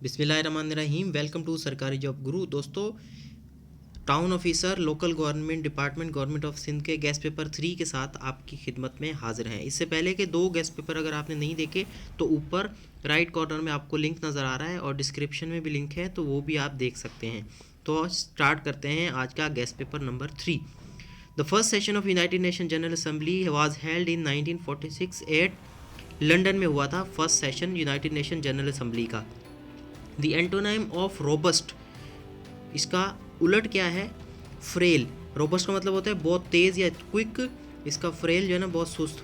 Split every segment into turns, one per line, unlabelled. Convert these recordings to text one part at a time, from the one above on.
बिस्मिल्लाहिर्रहमानिर्रहीम। Welcome to सरकारी job Guru. दोस्तों, town officer local government department government of Sindh के गेस्ट पेपर 3 के साथ आपकी खिदमत में हाजिर हैं। इससे पहले के 2 गेस्ट पेपर अगर आपने नहीं देखे तो ऊपर राइट कॉर्नर में आपको लिंक नज़र आ रहा है और डिस्क्रिप्शन में भी लिंक है, तो वो भी आप देख सकते हैं। तो स्टार्ट करते हैं आज का guess paper number 3। The first session of United Nation General Assembly was held in 1946 at London में हुआ था first session United Nation General Assembly का। द एंटोनाइम ऑफ रोबस्ट, इसका उलट क्या है? फ्रेल। रोबस्ट का मतलब होता है बहुत तेज़ या क्विक, इसका फ्रेल जो है ना बहुत सुस्त,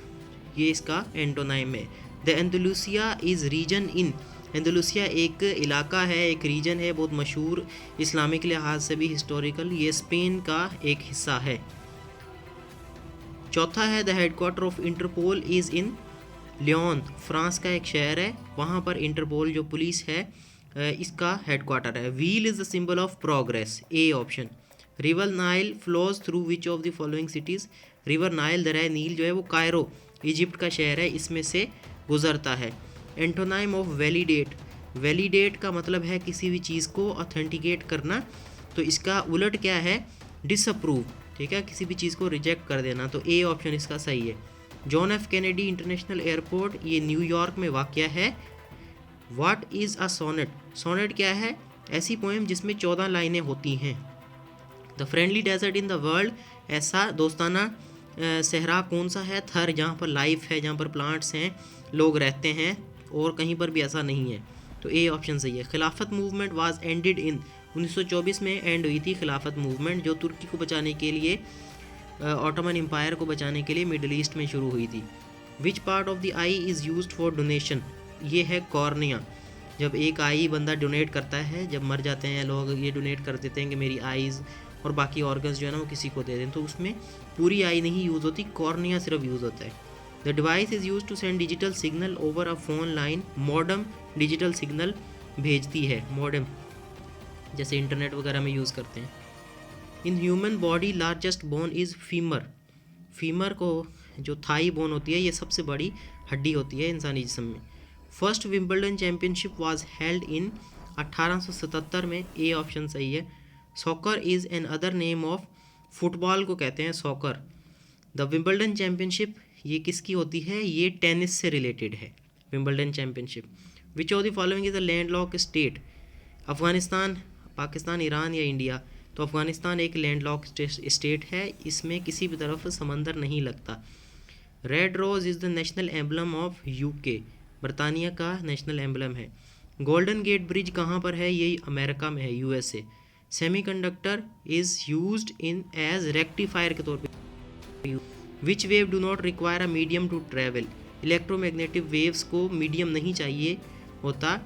ये इसका एंटोनाइम है। द एंडलुसिया इज़ रीजन इन, एंडलुसिया एक इलाका है, एक रीजन है, बहुत मशहूर इस्लामिक लिहाज से भी, हिस्टोरिकल, ये स्पेन का एक हिस्सा है। चौथा है the headquarter of Interpol is in Lyon, France का एक शहर है, वहाँ पर इंटरपोल जो पुलिस है इसका हेडक्वार्टर है। Wheel is the symbol of progress, A option. River Nile flows through which of the following cities, river Nile दरिया नील जो है वो कायरो इजिप्ट का शहर है, इसमें से गुजरता है। एंटोनाइम ऑफ वैलिडेट, वैलिडेट का मतलब है किसी भी चीज़ को ऑथेंटिकेट करना, तो इसका उलट क्या है? डिसअप्रूव, ठीक है, किसी भी चीज़ को रिजेक्ट कर देना, तो ए ऑप्शन इसका सही है। John F Kennedy international airport, ये न्यूयॉर्क में वाक़या है। What is a sonnet, sonnet क्या है? ऐसी पोएम जिसमें 14 लाइनें होती हैं। The friendly desert in the world, ऐसा दोस्ताना सहरा कौन सा है? थर, जहाँ पर लाइफ है, जहाँ पर प्लांट्स हैं, लोग रहते हैं, और कहीं पर भी ऐसा नहीं है, तो ए ऑप्शन सही है। खिलाफत मूवमेंट वाज एंडेड इन, 1924 में एंड हुई थी खिलाफत मूवमेंट, जो तुर्की को बचाने के लिए, ऑटोमन एम्पायर को बचाने के लिए मिडल ईस्ट में शुरू हुई थी। Which part of the I is used for donation, ये है कॉर्निया। जब एक आई बंदा डोनेट करता है, जब मर जाते हैं लोग, ये डोनेट कर देते हैं कि मेरी आईज़ और बाकी ऑर्गन्स जो है ना वो किसी को दे दें, तो उसमें पूरी आई नहीं यूज़ होती, कॉर्निया सिर्फ यूज़ होता है। The device is use to send digital signal over a phone line, modem digital signal भेजती है, मॉडम जैसे इंटरनेट वगैरह में यूज़ करते हैं। In human body largest bone is femur, femur को जो थाई बोन होती है ये सबसे बड़ी हड्डी होती है इंसानी जिस्म में। First Wimbledon championship was held इन 1877 में, ए ऑप्शन सही है। Soccer is an other name of, football को कहते हैं सॉकर। द विंबलडन चैम्पियनशिप ये किसकी होती है? ये टेनिस से रिलेटेड है, Wimbledon championship. Which of the following is a landlock state, Afghanistan, Pakistan, Iran या इंडिया? तो अफ़गानिस्तान एक लैंडलॉक स्टेट है, इसमें किसी भी तरफ समंदर नहीं लगता। Red rose is the national emblem of UK, बरतानिया का नेशनल एम्बलम है। गोल्डन गेट ब्रिज कहाँ पर है? ये अमेरिका में है, USA. Semiconductor is used in as rectifier के तौर पे। Which wave do not require a medium to travel, electromagnetic waves को मीडियम नहीं चाहिए होता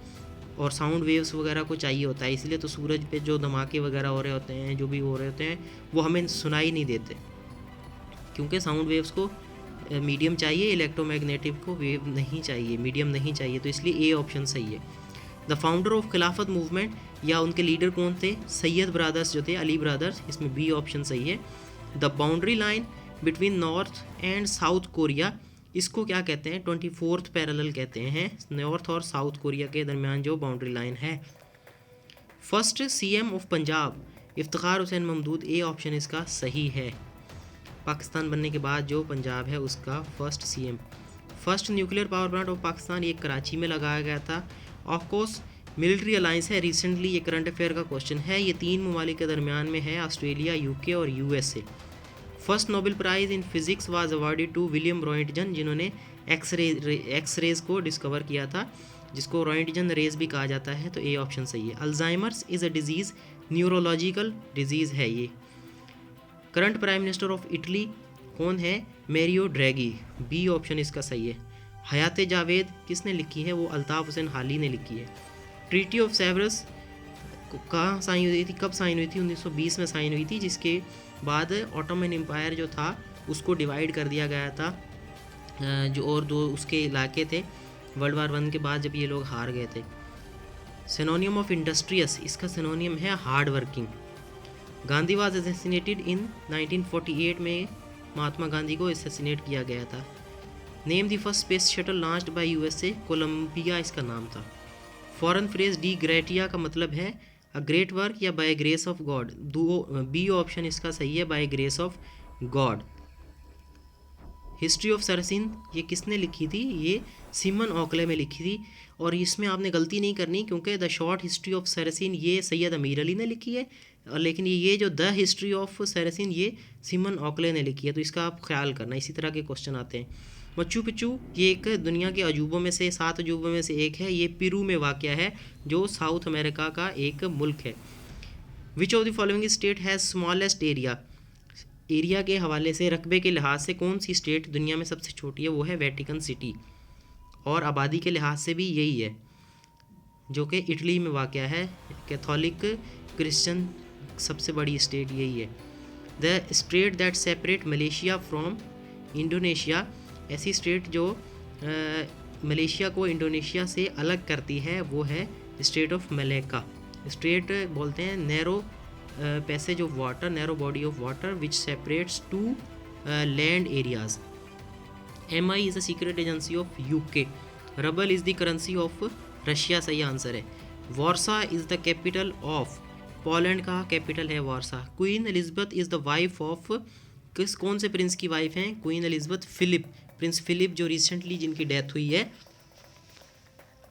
और साउंड वेव्स वगैरह को चाहिए होता है, इसलिए तो सूरज पे जो धमाके वगैरह हो रहे होते हैं, जो भी हो रहे होते हैं, वो हमें सुनाई नहीं देते, क्योंकि साउंड वेव्स को मीडियम चाहिए, इलेक्ट्रोमैग्नेटिक को वेव नहीं चाहिए, मीडियम नहीं चाहिए, तो इसलिए ए ऑप्शन सही है। द फाउंडर ऑफ खिलाफत मूवमेंट, या उनके लीडर कौन थे? सैयद ब्रदर्स जो थे, अली ब्रदर्स, इसमें बी ऑप्शन सही है। The boundary line between north and south Korea, इसको क्या कहते हैं? 24th पैरेलल कहते हैं, नॉर्थ और साउथ कोरिया के दरमियान जो बाउंड्री लाइन है। First CM of Punjab Iftikhar Hussain Mahmood, A option इसका सही है। पाकिस्तान बनने के बाद जो पंजाब है उसका first CM. First nuclear power plant of Pakistan, ये कराची में लगाया गया था। ऑफकोर्स मिलिट्री अलाइंस है, रिसेंटली ये करंट अफेयर का क्वेश्चन है, ये 3 ममालिक के दरमियान में है, ऑस्ट्रेलिया, यूके और USA. First Nobel prize in physics was awarded to William Roentgen, जिन्होंने एक्स रेज को डिस्कवर किया था, जिसको रॉयंटजन रेज भी कहा जाता है, तो ए ऑप्शन सही है। Alzheimer's is a disease, neurological disease है ये। Current prime minister of Italy कौन है? मैरियो ड्रैगी, बी ऑप्शन इसका सही है। हयात जावेद किसने लिखी है? वो अल्ताफ़ हुसैन हाली ने लिखी है। ट्रीटी ऑफ सेवरस कहाँ साइन हुई थी, कब साइन हुई थी? 1920 में साइन हुई थी, जिसके बाद ऑटोमन एम्पायर जो था उसको डिवाइड कर दिया गया था, जो और 2 उसके इलाके थे, वर्ल्ड वार 1 के बाद जब ये लोग हार गए थे। सिनोनियम ऑफ इंडस्ट्रियस, इसका सिनोनियम है hard working. Gandhi was assassinated in 1948 में, महात्मा गांधी को असैसिनेट किया गया था। Name the first space shuttle launched by USA, Columbia इसका नाम था। फॉरेन फ्रेज डी ग्रेटिया का मतलब है अ ग्रेट वर्क या by grace of God. B option इसका सही है, by grace of God. History of Saracen ये किसने लिखी थी? ये सिमन ऑकले में लिखी थी। और इसमें आपने गलती नहीं करनी क्योंकि the short history of Saracen ये सैयद अमीर अली ने लिखी है, लेकिन ये जो द हिस्ट्री ऑफ सरसिन ये सिमन ऑकले ने लिखी है, तो इसका आप ख्याल करना। इसी तरह के क्वेश्चन आते हैं। मच्चू पिच्चू ये एक दुनिया के अजूबों में से 7 अजूबों में से एक है। ये पेरू में वाक़या है जो साउथ अमेरिका का एक मुल्क है। विच of the following state has smallest area? Area के हवाले से, रकबे के लिहाज से कौन सी स्टेट दुनिया में सबसे छोटी है? वो है वेटिकन सिटी। और आबादी के लिहाज से भी यही है, जो कि इटली में वाक़या है। कैथोलिक क्रिश्चियन सबसे बड़ी स्टेट यही है। The state that separate Malaysia from Indonesia, ऐसी स्टेट जो मलेशिया को इंडोनेशिया से अलग करती है वो है स्टेट ऑफ मलेक्का। स्टेट बोलते हैं narrow passage of water, narrow body of water which separates two land areas. MI is a secret agency of UK। Ruble is the currency of Russia, सही आंसर है। Warsaw is the capital of Poland का capital है Warsaw. Queen Elizabeth is the wife of, कौन से prince की wife हैं? Queen Elizabeth Philip, Prince Philip जो recently जिनकी डेथ हुई है।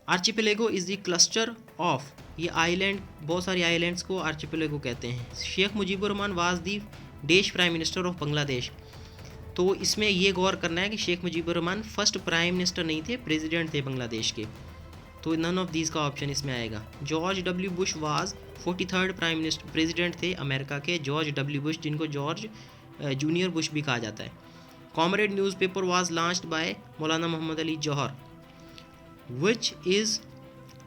Archipelago is the cluster of, ये आइलैंड, बहुत सारी आइलैंड्स को आर्चिपेलेगो कहते हैं। शेख मुजीबुर रहमान वाज दी देश प्राइम मिनिस्टर ऑफ बांग्लादेश। तो इसमें ये गौर करना है कि Sheikh Mujibur Rahman first prime minister नहीं थे, प्रेसिडेंट थे बांग्लादेश के। तो नन ऑफ दीज का ऑप्शन इसमें आएगा। George W Bush was 43rd prime minister, president थे अमेरिका के जॉर्ज W बुश, जिनको जॉर्ज जूनियर बुश भी कहा जाता है। Comrade newspaper was launched by Maulana Mohammad Ali Jauhar. Which is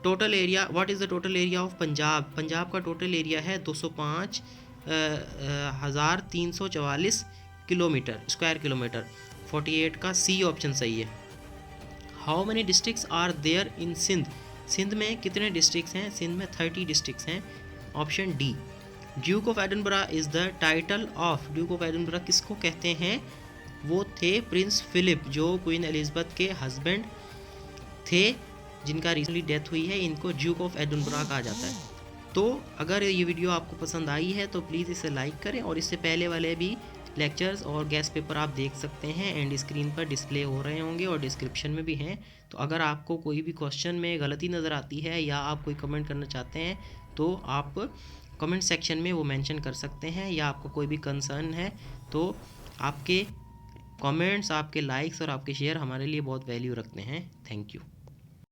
total area, what is the total area of Punjab? Punjab का टोटल एरिया है 205,344 kilometre, square kilometre. 48 का सी ऑप्शन सही है। How many districts are there in Sindh? Sindh में कितने डिस्ट्रिक्ट्स हैं? सिंध में 30 डिस्ट्रिक्ट्स हैं, option D. Duke of Edinburgh is the title of, Duke of Edinburgh किसको कहते हैं? वो थे प्रिंस फिलिप जो क्वीन एलिजबेथ के हस्बैंड थे, जिनका रिसेंटली डेथ हुई है। इनको ड्यूक ऑफ एडनबरा कहा जाता है। तो अगर ये वीडियो आपको पसंद आई है तो प्लीज़ इसे लाइक करें, और इससे पहले वाले भी लेक्चर्स और गेस्ट पेपर आप देख सकते हैं, एंड स्क्रीन पर डिस्प्ले हो रहे होंगे और डिस्क्रिप्शन में भी हैं। तो अगर आपको कोई भी क्वेश्चन में गलती नज़र आती है या आप कोई कमेंट करना चाहते हैं तो आप कमेंट सेक्शन में वो मेंशन कर सकते हैं, या आपको कोई भी कंसर्न है तो आपके कमेंट्स, आपके लाइक्स और आपके शेयर हमारे लिए बहुत वैल्यू रखते हैं। Thank you.